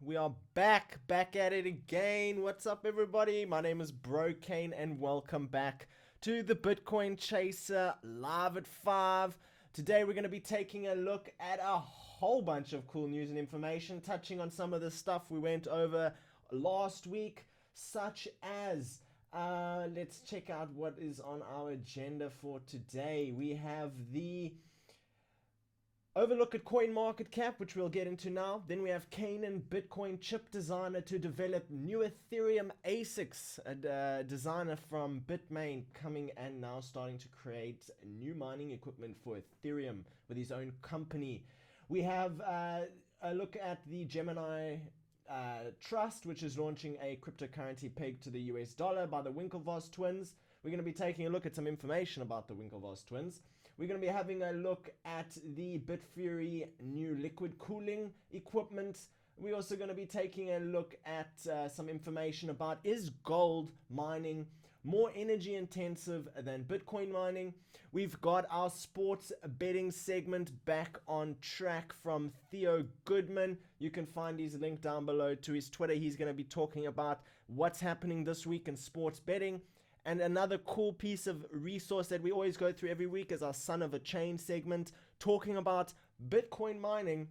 We are back at it again. What's up, everybody? My name is BroKaine, and welcome back to the Bitcoin Chaser live at 5. Today, we're going to be taking a look at a whole bunch of cool news and information, touching on some of the stuff we went over last week, such as let's check out what is on our agenda for today. We have the overlook at Coinmarketcap, which we'll get into now. Then we have Canaan, Bitcoin chip designer to develop new Ethereum ASICs, a designer from Bitmain coming and now starting to create new mining equipment for Ethereum with his own company. We have a look at the Gemini Trust, which is launching a cryptocurrency pegged to the US dollar by the Winklevoss twins. We're going to be taking a look at some information about the Winklevoss twins. We're going to be having a look at the Bitfury new liquid cooling equipment. We're also going to be taking a look at some information about, is gold mining more energy intensive than Bitcoin mining? We've got our sports betting segment back on track from Theo Goodman. You can find his link down below to his Twitter. He's going to be talking about what's happening this week in sports betting. And another cool piece of resource that we always go through every week is our Son of a Chain segment, talking about Bitcoin mining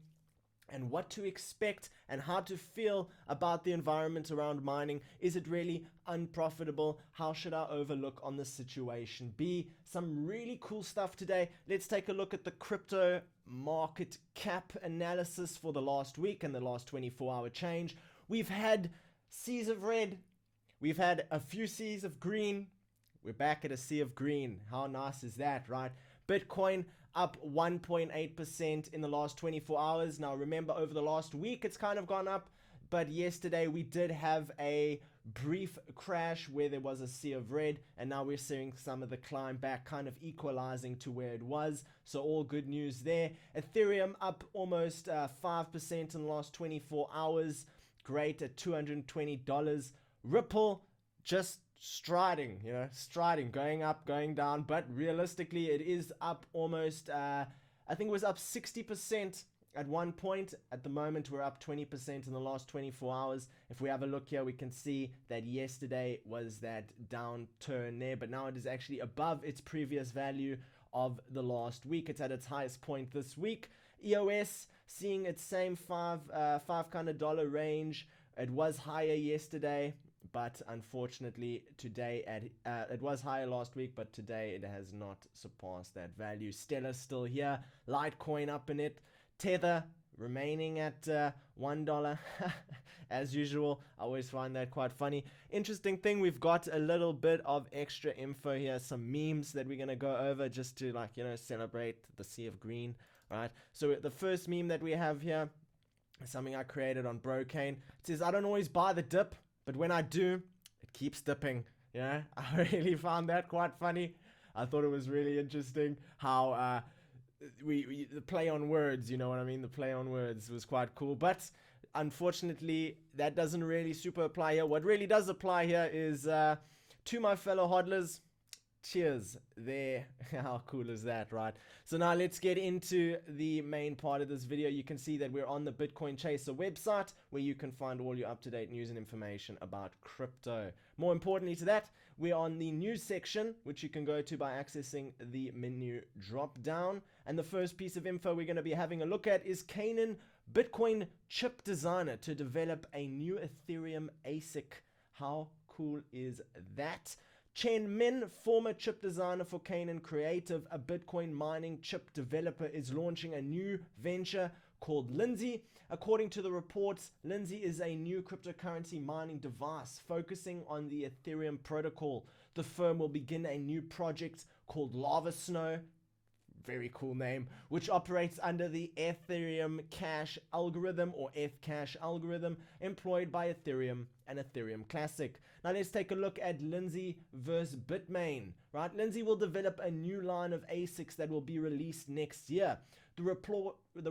and what to expect and how to feel about the environment around mining. Is it really unprofitable? How should our overlook on the situation be? Some really cool stuff today. Let's take a look at the crypto market cap analysis for the last week and the last 24-hour change. We've had seas of red. We've had a few seas of green. We're back at a sea of green. How nice is that, right? Bitcoin up 1.8% in the last 24 hours. Now, remember, over the last week, it's kind of gone up. But yesterday, we did have a brief crash where there was a sea of red. And now we're seeing some of the climb back, kind of equalizing to where it was. So all good news there. Ethereum up almost 5% in the last 24 hours. Great at $220. Ripple just striding, going up, going down, but realistically it is up almost, I think it was up 60% at one point. At the moment we're up 20% in the last 24 hours. If we have a look here, we can see that yesterday was that downturn there, but now it is actually above its previous value of the last week. It's at its highest point this week. EOS seeing its same five kind of dollar range. It was higher yesterday, but unfortunately today it was higher last week, but today it has not surpassed that value. Stellar still here, Litecoin up in it, Tether remaining at $1 as usual. I always find that quite funny. Interesting thing, we've got a little bit of extra info here, some memes that we're gonna go over just to celebrate the sea of green, right? So the first meme that we have here, something I created on BroKaine. It says, I don't always buy the dip, but when I do, it keeps dipping. I really found that quite funny. I thought it was really interesting how the play on words, you know what I mean? The play on words was quite cool. But unfortunately, that doesn't really super apply here. What really does apply here is to my fellow hodlers, cheers there. How cool is that, right? So now let's get into the main part of this video. You can see that we're on the Bitcoin Chaser website, where you can find all your up-to-date news and information about crypto. More importantly to that, we're on the news section, which you can go to by accessing the menu drop down. And the first piece of info we're going to be having a look at is Canaan, Bitcoin chip designer to develop a new Ethereum ASIC. How cool is that? Chen Min, former chip designer for Canaan Creative, a Bitcoin mining chip developer, is launching a new venture called Lindsay. According to the reports, Lindsay is a new cryptocurrency mining device focusing on the Ethereum protocol. The firm will begin a new project called Lavasnow, very cool name, which operates under the Ethereum cache algorithm, or Cache algorithm, employed by Ethereum and Ethereum Classic. Now let's take a look at Lindsay versus Bitmain, right? Lindsay will develop a new line of ASICs that will be released next year. The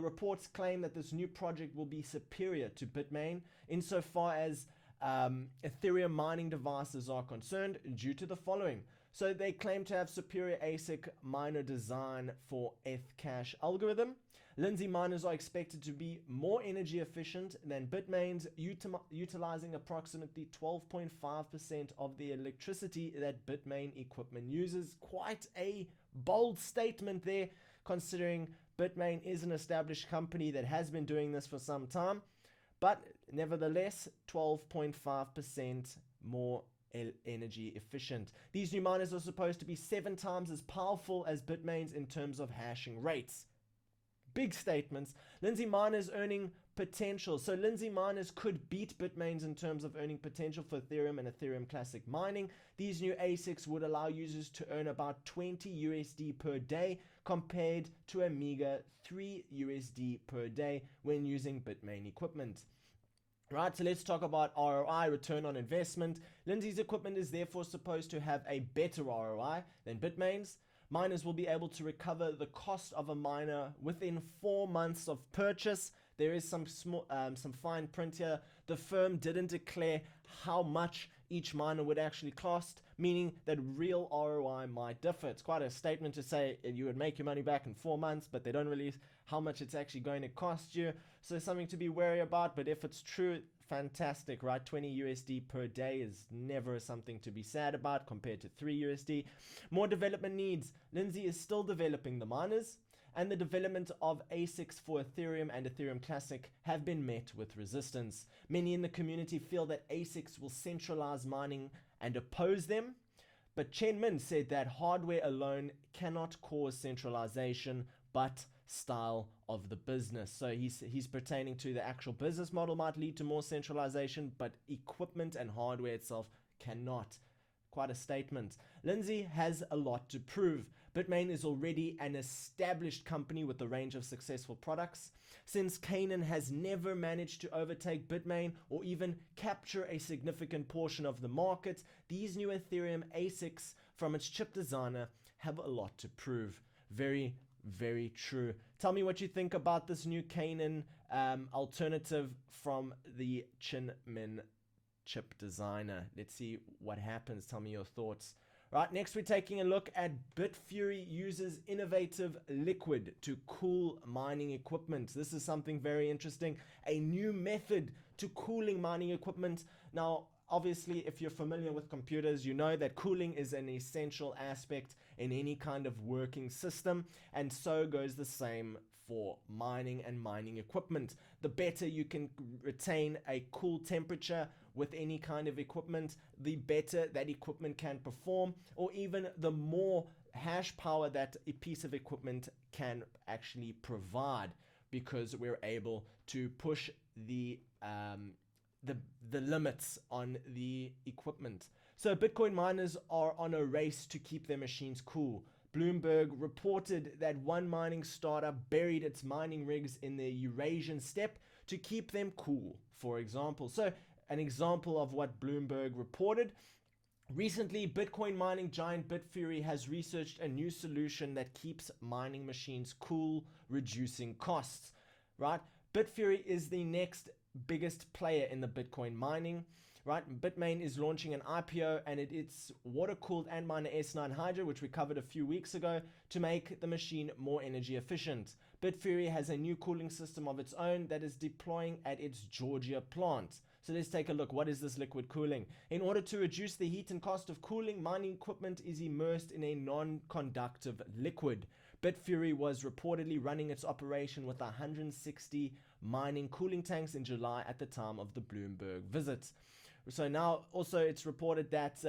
reports claim that this new project will be superior to Bitmain insofar as Ethereum mining devices are concerned, due to the following. So they claim to have superior ASIC miner design for Cache algorithm, Lindsay miners are expected to be more energy efficient than Bitmain's, utilizing approximately 12.5% of the electricity that Bitmain equipment uses. Quite a bold statement there, considering Bitmain is an established company that has been doing this for some time, but nevertheless 12.5% more energy efficient. These new miners are supposed to be 7 times as powerful as Bitmain's in terms of hashing rates. Big statements. Lindsay miners earning potential. So Lindsay miners could beat Bitmain's in terms of earning potential for Ethereum and Ethereum Classic mining. These new ASICs would allow users to earn about 20 USD per day compared to a meager 3 USD per day when using Bitmain equipment. Right, so let's talk about ROI, return on investment. Lindsay's equipment is therefore supposed to have a better ROI than Bitmain's. Miners will be able to recover the cost of a miner within 4 months of purchase. There is some fine print here. The firm didn't declare how much each miner would actually cost, meaning that real ROI might differ. It's quite a statement to say you would make your money back in 4 months, but they don't release how much it's actually going to cost you. So something to be wary about, but if it's true, fantastic, right? 20 USD per day is never something to be sad about compared to 3 USD. More development needs. Lindsay is still developing the miners, and the development of ASICs for Ethereum and Ethereum Classic have been met with resistance. Many in the community feel that ASICs will centralize mining and oppose them, but Chen Min said that hardware alone cannot cause centralization, but style of the business. So he's pertaining to the actual business model might lead to more centralization, but equipment and hardware itself cannot. Quite a statement. Lindsay has a lot to prove. Bitmain is already an established company with a range of successful products. Since Canaan has never managed to overtake Bitmain or even capture a significant portion of the market, these new Ethereum ASICs from its chip designer have a lot to prove. Very, very true. Tell me what you think about this new Canaan alternative from the Chen Min chip designer. Let's see what happens. Tell me your thoughts. Right, next we're taking a look at Bitfury uses innovative liquid to cool mining equipment. This is something very interesting. A new method to cooling mining equipment. Now, obviously, if you're familiar with computers, you know that cooling is an essential aspect in any kind of working system, and so goes the same for mining and mining equipment. The better you can retain a cool temperature with any kind of equipment, the better that equipment can perform, or even the more hash power that a piece of equipment can actually provide, because we're able to push the limits on the equipment. So Bitcoin miners are on a race to keep their machines cool. Bloomberg reported that one mining startup buried its mining rigs in the Eurasian steppe to keep them cool, for example. So an example of what Bloomberg reported. Recently, Bitcoin mining giant Bitfury has researched a new solution that keeps mining machines cool, reducing costs. Right? Bitfury is the next biggest player in the Bitcoin mining. Right? Bitmain is launching an IPO, and it's water-cooled Antminer S9 Hydro, which we covered a few weeks ago, to make the machine more energy efficient. Bitfury has a new cooling system of its own that is deploying at its Georgia plant. So let's take a look. What is this liquid cooling? In order to reduce the heat and cost of cooling, mining equipment is immersed in a non-conductive liquid. Bitfury was reportedly running its operation with 160 mining cooling tanks in July at the time of the Bloomberg visit. So now also it's reported that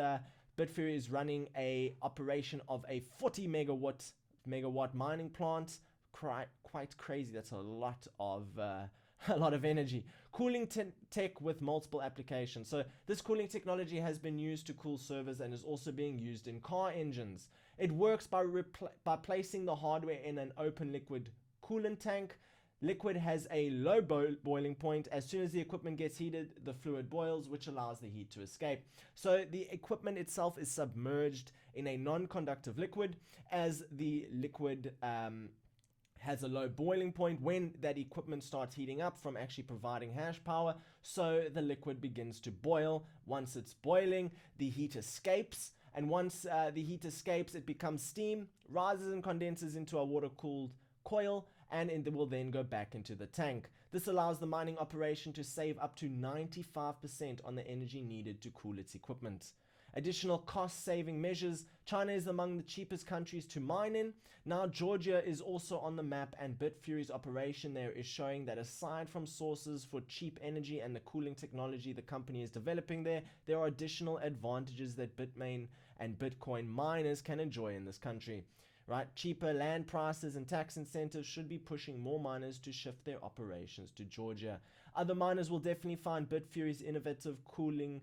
Bitfury is running a operation of a 40 megawatt mining plant. Quite crazy. That's a lot of energy. Cooling tech with multiple applications. So this cooling technology has been used to cool servers and is also being used in car engines. It works by placing the hardware in an open liquid coolant tank. Liquid has a low boiling point. As soon as the equipment gets heated, the fluid boils, which allows the heat to escape. So the equipment itself is submerged in a non-conductive liquid. As the liquid has a low boiling point when that equipment starts heating up from actually providing hash power, so the liquid begins to boil. Once it's boiling, the heat escapes, and once the heat escapes, it becomes steam, rises and condenses into a water-cooled coil, and it will then go back into the tank. This allows the mining operation to save up to 95% on the energy needed to cool its equipment. Additional cost-saving measures: China is among the cheapest countries to mine in. Now Georgia is also on the map, and Bitfury's operation there is showing that aside from sources for cheap energy and the cooling technology the company is developing there are additional advantages that Bitmain and Bitcoin miners can enjoy in this country. Right, cheaper land prices and tax incentives should be pushing more miners to shift their operations to Georgia. Other miners will definitely find Bitfury's innovative cooling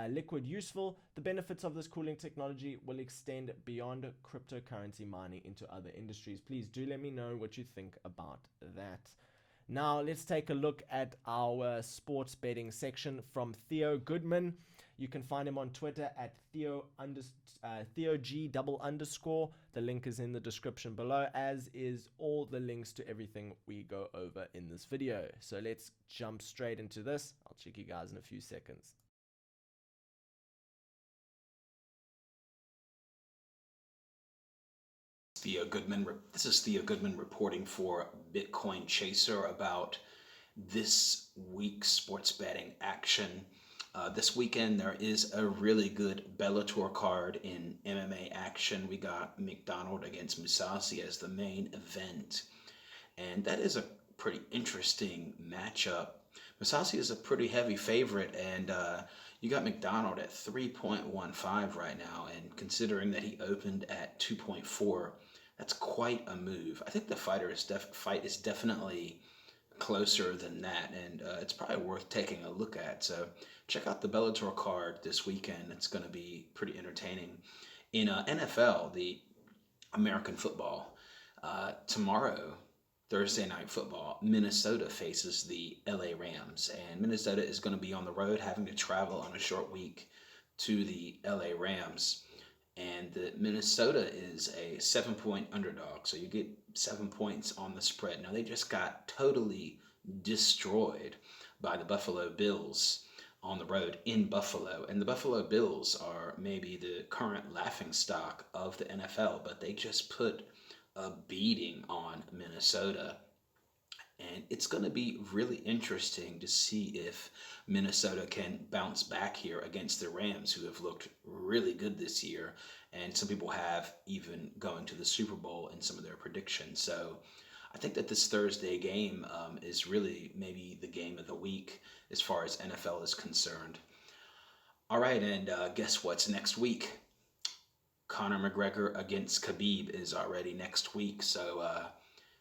liquid useful. The benefits of this cooling technology will extend beyond cryptocurrency mining into other industries. Please do let me know what you think about that. Now let's take a look at our sports betting section from Theo Goodman. You can find him on Twitter at TheoG_. The link is in the description below, as is all the links to everything we go over in this video. So let's jump straight into this. I'll check you guys in a few seconds. This is Theo Goodman reporting for Bitcoin Chaser about this week's sports betting action. This weekend there is a really good Bellator card in MMA action. We got McDonald against Musasi as the main event, and that is a pretty interesting matchup. Musasi is a pretty heavy favorite, and you got McDonald at 3.15 right now, and considering that he opened at 2.4, that's quite a move. I think the fight is definitely closer than that, and it's probably worth taking a look at. So check out the Bellator card this weekend. It's going to be pretty entertaining. In NFL, the American football, tomorrow, Thursday night football, Minnesota faces the LA Rams, and Minnesota is going to be on the road, having to travel on a short week to the LA Rams. And the Minnesota is a 7-point underdog, so you get 7 points on the spread. Now, they just got totally destroyed by the Buffalo Bills on the road in Buffalo. And the Buffalo Bills are maybe the current laughingstock of the NFL, but they just put a beating on Minnesota. And it's going to be really interesting to see if Minnesota can bounce back here against the Rams, who have looked really good this year. And some people have even going to the Super Bowl in some of their predictions. So I think that this Thursday game is really maybe the game of the week as far as NFL is concerned. All right, and guess what's next week? Conor McGregor against Khabib is already next week. So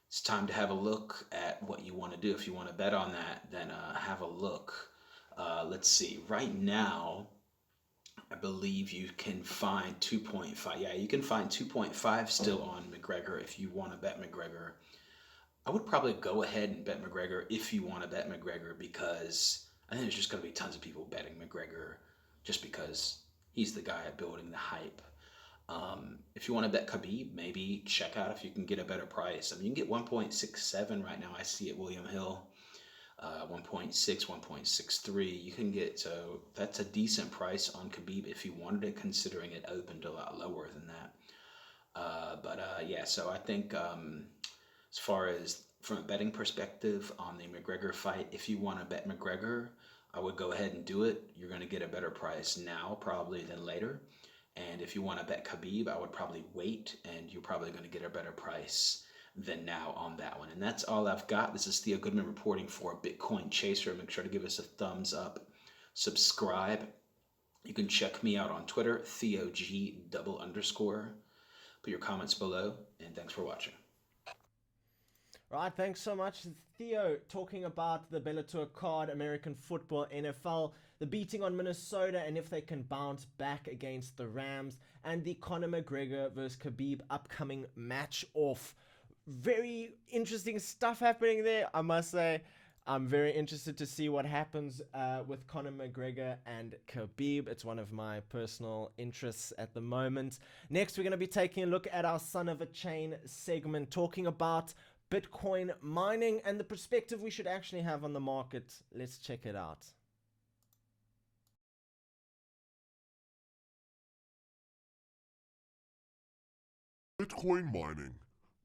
it's time to have a look at what you want to do. If you want to bet on that, then have a look. Let's see. Right now, I believe you can find 2.5. Yeah, you can find 2.5 still on McGregor if you want to bet McGregor. I would probably go ahead and bet McGregor if you want to bet McGregor, because I think there's just going to be tons of people betting McGregor just because he's the guy building the hype. If you want to bet Khabib, maybe check out if you can get a better price. I mean, you can get 1.67 right now. I see at William Hill, 1.6, 1.63. You can get, so that's a decent price on Khabib if you wanted it, considering it opened a lot lower than that. Yeah, so I think as far as from a betting perspective on the McGregor fight, if you want to bet McGregor, I would go ahead and do it. You're going to get a better price now probably than later. And if you want to bet Khabib, I would probably wait, and you're probably going to get a better price than now on that one. And that's all I've got. This is Theo Goodman reporting for Bitcoin Chaser. Make sure to give us a thumbs up, subscribe. You can check me out on Twitter, TheoG_. Put your comments below, and thanks for watching. Right, thanks so much, Theo, talking about the Bellator card, American football, NFL, the beating on Minnesota, and if they can bounce back against the Rams, and the Conor McGregor versus Khabib upcoming match off. Very interesting stuff happening there, I must say. I'm very interested to see what happens with Conor McGregor and Khabib. It's one of my personal interests at the moment. Next, we're going to be taking a look at our Son of a Chain segment, talking about Bitcoin mining and the perspective we should actually have on the market. Let's check it out. Bitcoin mining.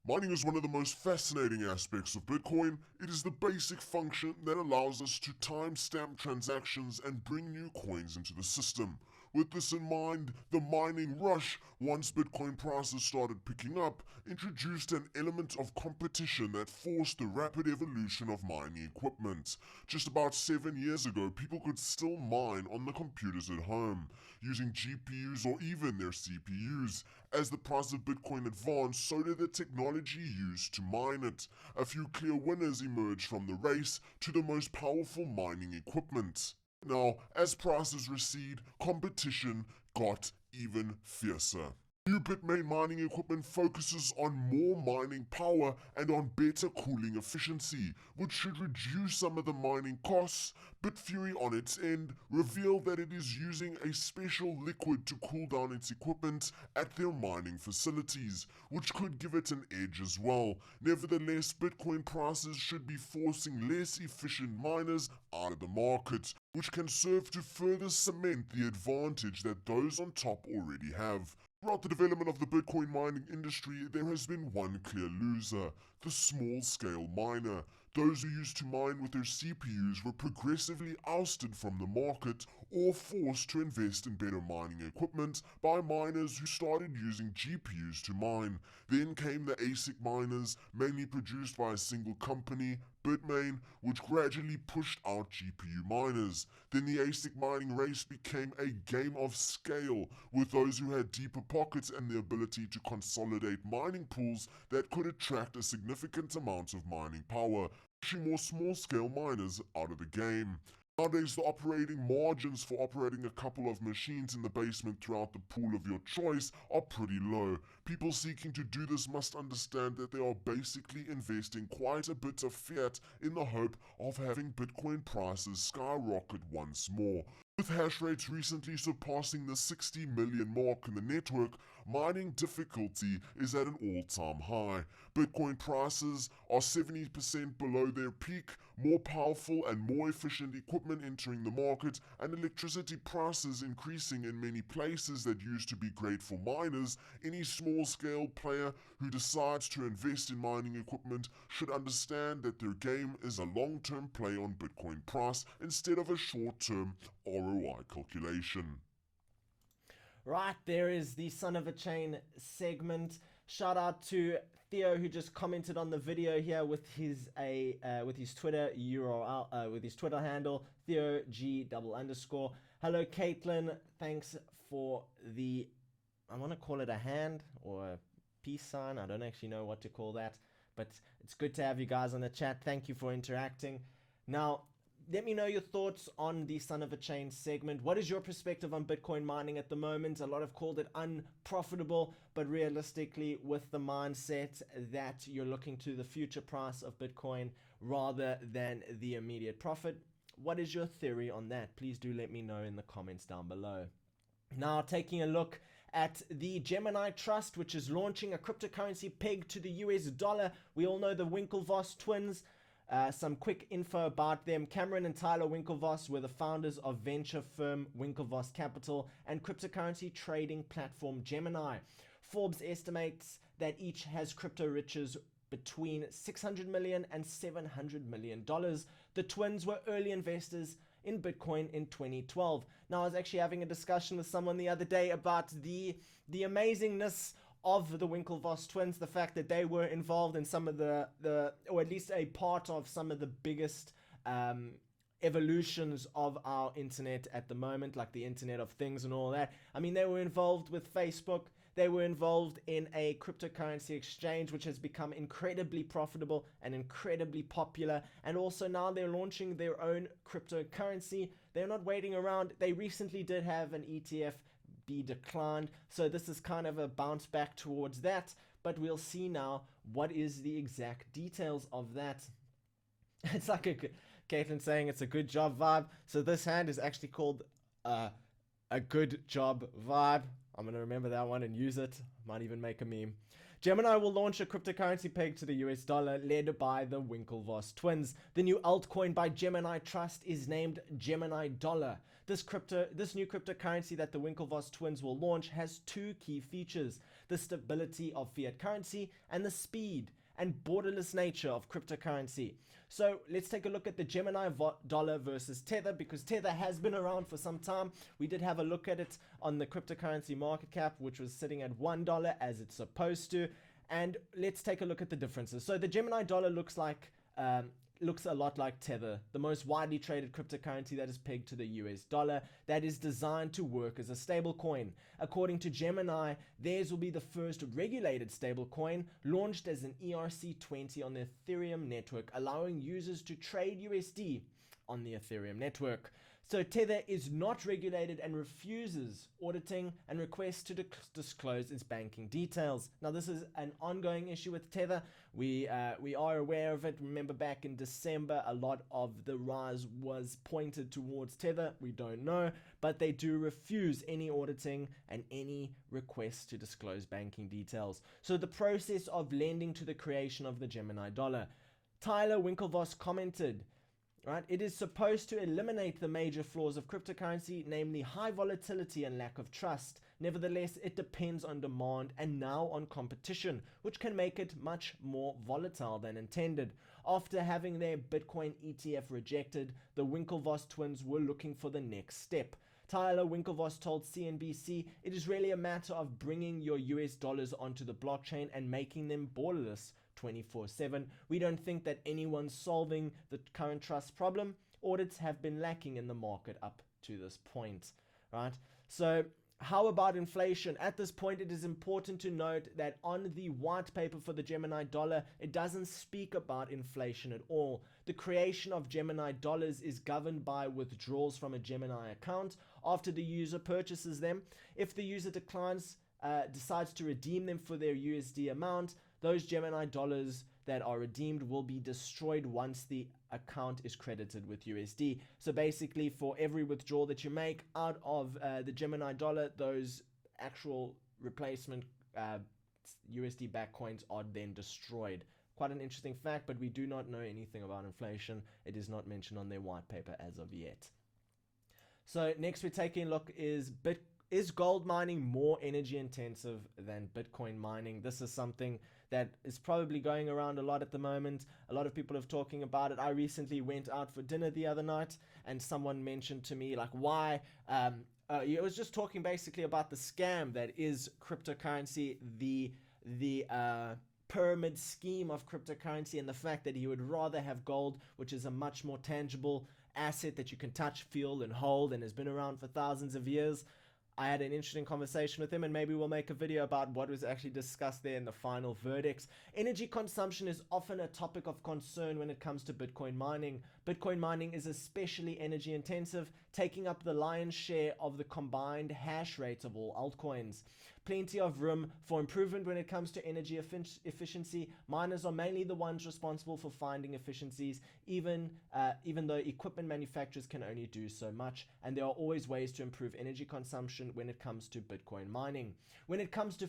Mining is one of the most fascinating aspects of Bitcoin. It is the basic function that allows us to timestamp transactions and bring new coins into the system. With this in mind, the mining rush, once Bitcoin prices started picking up, introduced an element of competition that forced the rapid evolution of mining equipment. Just about 7 years ago, people could still mine on the computers at home, using GPUs or even their CPUs. As the price of Bitcoin advanced, so did the technology used to mine it. A few clear winners emerged from the race to the most powerful mining equipment. Now, as prices recede, competition got even fiercer. New Bitmain mining equipment focuses on more mining power and on better cooling efficiency, which should reduce some of the mining costs. Bitfury on its end revealed that it is using a special liquid to cool down its equipment at their mining facilities, which could give it an edge as well. Nevertheless, Bitcoin prices should be forcing less efficient miners out of the market, which can serve to further cement the advantage that those on top already have. Throughout the development of the Bitcoin mining industry, there has been one clear loser: the small-scale miner. Those who used to mine with their CPUs were progressively ousted from the market or forced to invest in better mining equipment by miners who started using GPUs to mine. Then came the ASIC miners, mainly produced by a single company, Bitmain, which gradually pushed out GPU miners. Then the ASIC mining race became a game of scale, with those who had deeper pockets and the ability to consolidate mining pools that could attract a significant amount of mining power, pushing more small-scale miners out of the game. Nowadays, the operating margins for operating a couple of machines in the basement throughout the pool of your choice are pretty low. People seeking to do this must understand that they are basically investing quite a bit of fiat in the hope of having Bitcoin prices skyrocket once more. With hash rates recently surpassing the 60 million mark in the network, mining difficulty is at an all-time high. Bitcoin prices are 70% below their peak, more powerful and more efficient equipment entering the market, and electricity prices increasing in many places that used to be great for miners. Any small-scale player who decides to invest in mining equipment should understand that their game is a long-term play on Bitcoin price instead of a short-term ROI calculation. Right, there is the Son of a Chain segment. Shout out to Theo, who just commented on the video here with his Twitter URL, with his Twitter handle, Theo G _. Hello, Caitlin. Thanks for the, I want to call it a hand or a peace sign. I don't actually know what to call that, but it's good to have you guys on the chat. Thank you for interacting. Now, let me know your thoughts on the Son of a Chain segment. What is your perspective on Bitcoin mining at the moment? A lot have called it unprofitable, but realistically, with the mindset that you're looking to the future price of Bitcoin rather than the immediate profit, what is your theory on that? Please do let me know in the comments down below. Now, taking a look at the Gemini Trust, which is launching a cryptocurrency pegged to the US dollar. We all know the Winklevoss twins. Some quick info about them. Cameron and Tyler Winklevoss were the founders of venture firm Winklevoss Capital and cryptocurrency trading platform Gemini. Forbes estimates that each has crypto riches between $600 million and $700 million. The twins were early investors in Bitcoin in 2012. Now, I was actually having a discussion with someone the other day about the amazingness of the Winklevoss twins, the fact that they were involved in some of the or at least a part of some of the biggest evolutions of our internet at the moment, like the Internet of Things and all that. I mean, they were involved with Facebook. They were involved in a cryptocurrency exchange, which has become incredibly profitable and incredibly popular. And also now they're launching their own cryptocurrency. They're not waiting around. They recently did have an ETF be declined, so this is kind of a bounce back towards that, but we'll see now what is the exact details of that. It's like Caitlin saying it's a good job vibe. So this hand is actually called a good job vibe. I'm gonna remember that one and use it. Might even make a meme. Gemini will launch a cryptocurrency pegged to the US dollar led by the Winklevoss twins. The new altcoin by Gemini Trust is named Gemini Dollar. This new cryptocurrency that the Winklevoss twins will launch has two key features: the stability of fiat currency and the speed and borderless nature of cryptocurrency. So let's take a look at the Gemini dollar versus Tether, because Tether has been around for some time. We did have a look at it on the cryptocurrency market cap, which was sitting at $1 as it's supposed to. And let's take a look at the differences. So the Gemini dollar looks a lot like Tether, the most widely traded cryptocurrency that is pegged to the US dollar that is designed to work as a stable coin. According to Gemini, theirs will be the first regulated stable coin launched as an ERC20 on the Ethereum network, allowing users to trade USD on the Ethereum network. So Tether is not regulated and refuses auditing and requests to disclose its banking details. Now, this is an ongoing issue with Tether. We are aware of it. Remember, back in December, a lot of the rise was pointed towards Tether. We don't know, but they do refuse any auditing and any requests to disclose banking details. So the process of lending to the creation of the Gemini dollar. Tyler Winklevoss commented, right, it is supposed to eliminate the major flaws of cryptocurrency, namely high volatility and lack of trust. Nevertheless, it depends on demand and now on competition, which can make it much more volatile than intended. After having their Bitcoin ETF rejected, the Winklevoss twins were looking for the next step. Tyler Winklevoss told CNBC, "It is really a matter of bringing your US dollars onto the blockchain and making them borderless 24/7. We don't think that anyone's solving the current trust problem. Audits have been lacking in the market up to this point," right? So how about inflation? At this point, it is important to note that on the white paper for the Gemini dollar, it doesn't speak about inflation at all. The creation of Gemini dollars is governed by withdrawals from a Gemini account after the user purchases them. If the user decides to redeem them for their USD amount, those Gemini dollars that are redeemed will be destroyed once the account is credited with USD. So basically, for every withdrawal that you make out of the Gemini dollar, those actual replacement USD backed coins are then destroyed. Quite an interesting fact, but we do not know anything about inflation. It is not mentioned on their white paper as of yet. So next we're taking a look is gold mining more energy intensive than Bitcoin mining? This is something that is probably going around a lot at the moment. A lot of people are talking about it. I recently went out for dinner the other night and someone mentioned to me, like, why it was just talking basically about the scam that is cryptocurrency, the pyramid scheme of cryptocurrency, and the fact that he would rather have gold, which is a much more tangible asset that you can touch, feel, and hold, and has been around for thousands of years. I had an interesting conversation with him, and maybe we'll make a video about what was actually discussed there in the final verdicts. Energy consumption is often a topic of concern when it comes to Bitcoin mining. Bitcoin mining is especially energy intensive, taking up the lion's share of the combined hash rate of all altcoins. Plenty of room for improvement when it comes to energy efficiency. Miners are mainly the ones responsible for finding efficiencies, even though equipment manufacturers can only do so much, and there are always ways to improve energy consumption when it comes to Bitcoin mining. When it comes to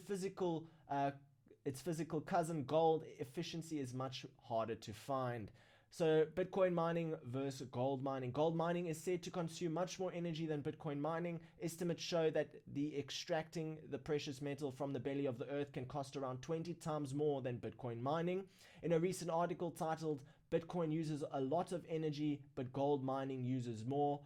its physical cousin, gold, efficiency is much harder to find. So Bitcoin mining versus gold mining. Gold mining is said to consume much more energy than Bitcoin mining. Estimates show that extracting the precious metal from the belly of the earth can cost around 20 times more than Bitcoin mining. In a recent article titled "Bitcoin uses a lot of energy, but gold mining uses more,"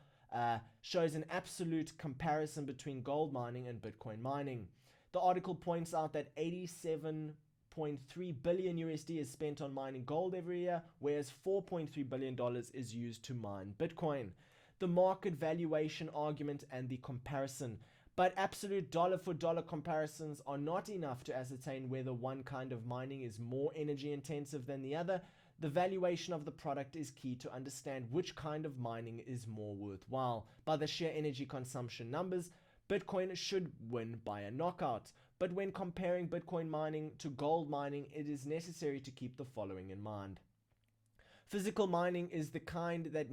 shows an absolute comparison between gold mining and Bitcoin mining. The article points out that 87.3 billion USD is spent on mining gold every year, whereas $4.3 billion is used to mine Bitcoin. The market valuation argument and the comparison. But absolute dollar for dollar comparisons are not enough to ascertain whether one kind of mining is more energy intensive than the other. The valuation of the product is key to understand which kind of mining is more worthwhile. By the sheer energy consumption numbers, Bitcoin should win by a knockout. But when comparing Bitcoin mining to gold mining, it is necessary to keep the following in mind. Physical mining is the kind that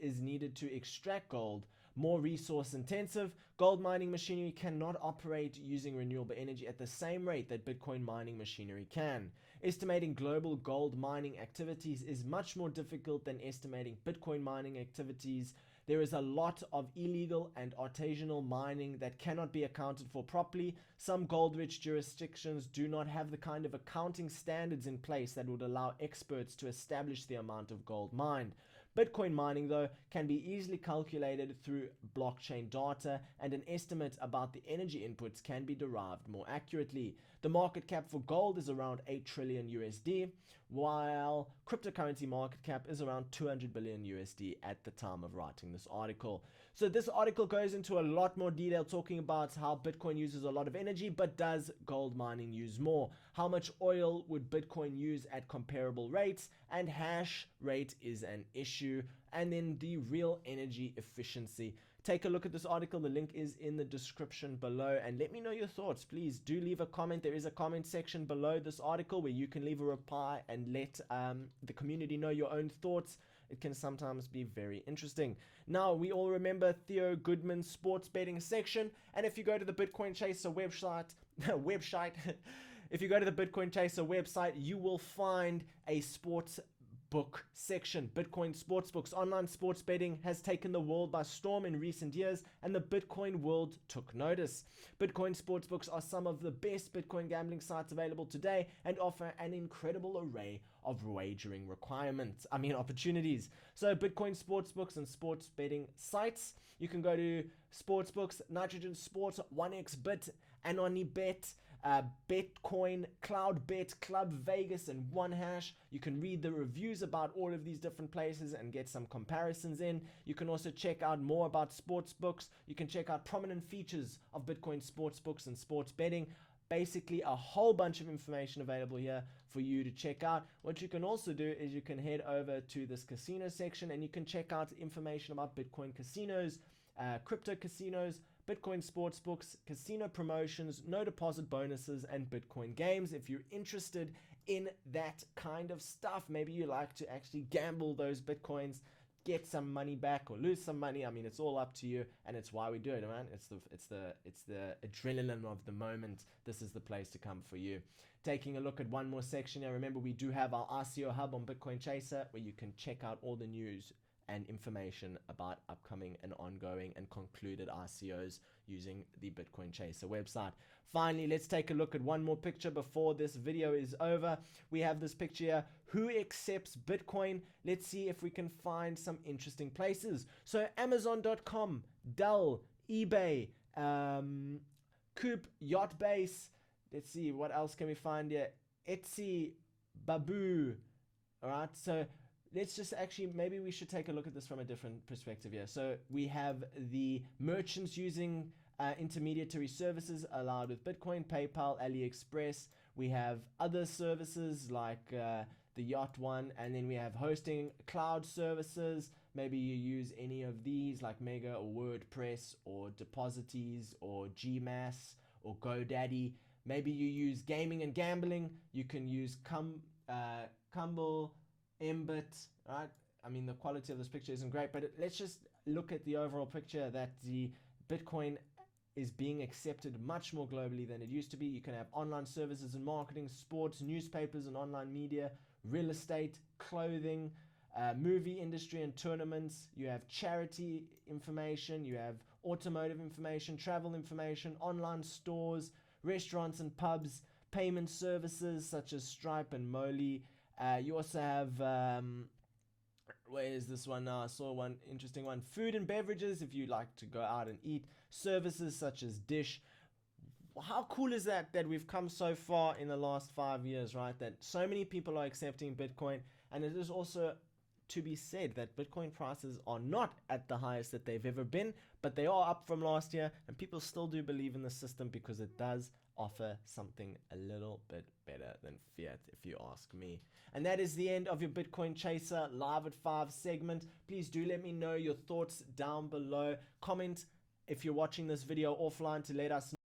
is needed to extract gold, more resource intensive. Gold mining machinery cannot operate using renewable energy at the same rate that Bitcoin mining machinery can. Estimating global gold mining activities is much more difficult than estimating Bitcoin mining activities. There is a lot of illegal and artisanal mining that cannot be accounted for properly. Some gold-rich jurisdictions do not have the kind of accounting standards in place that would allow experts to establish the amount of gold mined. Bitcoin mining, though, can be easily calculated through blockchain data, and an estimate about the energy inputs can be derived more accurately. The market cap for gold is around 8 trillion USD, while cryptocurrency market cap is around 200 billion USD at the time of writing this article. So this article goes into a lot more detail talking about how Bitcoin uses a lot of energy, but does gold mining use more? How much oil would Bitcoin use at comparable rates? And hash rate is an issue. And then the real energy efficiency. Take a look at this article. The link is in the description below, and let me know your thoughts. Please do leave a comment. There is a comment section below this article where you can leave a reply and let the community know your own thoughts. It can sometimes be very interesting. Now, we all remember Theo Goodman's sports betting section, and if you go to the Bitcoin Chaser website, if you go to the Bitcoin Chaser website, you will find a sports book section. Bitcoin sportsbooks. Online sports betting has taken the world by storm in recent years, and the Bitcoin world took notice. Bitcoin sportsbooks are some of the best Bitcoin gambling sites available today and offer an incredible array of wagering opportunities. So Bitcoin sportsbooks and sports betting sites. You can go to sportsbooks, Nitrogen Sports, 1xBet, AnonyBet, Bitcoin, CloudBet, Club Vegas, and OneHash. You can read the reviews about all of these different places and get some comparisons in. You can also check out more about sportsbooks. You can check out prominent features of Bitcoin sportsbooks and sports betting. Basically, a whole bunch of information available here for you to check out. What you can also do is you can head over to this casino section and you can check out information about Bitcoin casinos, crypto casinos, Bitcoin sportsbooks, casino promotions, no deposit bonuses, and Bitcoin games. If you're interested in that kind of stuff, maybe you like to actually gamble those Bitcoins, get some money back or lose some money. I mean, it's all up to you, and it's why we do it, man. It's the adrenaline of the moment. This is the place to come for you. Taking a look at one more section here. Remember, we do have our ICO hub on Bitcoin Chaser where you can check out all the news and information about upcoming and ongoing and concluded ICOs using the Bitcoin Chaser website. Finally, let's take a look at one more picture before this video is over. We have this picture here. Who accepts Bitcoin? Let's see if we can find some interesting places. So Amazon.com, Dell, eBay, Coop, Yachtbase. Let's see, what else can we find here? Etsy, Baboo. All right, so let's just maybe we should take a look at this from a different perspective here. So we have the merchants using intermediary services allowed with Bitcoin, PayPal, AliExpress. We have other services like the Yacht one, and then we have hosting cloud services. Maybe you use any of these like Mega or WordPress or Depositees or GMass or GoDaddy. Maybe you use gaming and gambling. You can use Cumble, Mbit, right? I mean, the quality of this picture isn't great, but let's just look at the overall picture that the Bitcoin is being accepted much more globally than it used to be. You can have online services and marketing, sports, newspapers and online media, real estate, clothing, movie industry and tournaments. You have charity information, you have automotive information, travel information, online stores, restaurants and pubs, payment services such as Stripe and Moley. You also have, where is this one now? I saw one interesting one. Food and beverages, if you like to go out and eat. Services such as Dish. How cool is that we've come so far in the last 5 years, right? That so many people are accepting Bitcoin. And it is also to be said that Bitcoin prices are not at the highest that they've ever been, but they are up from last year. And people still do believe in the system because it does offer something a little bit better than fiat, if you ask me. And that is the end of your Bitcoin Chaser Live at 5 segment. Please do let me know your thoughts down below. Comment if you're watching this video offline to let us know.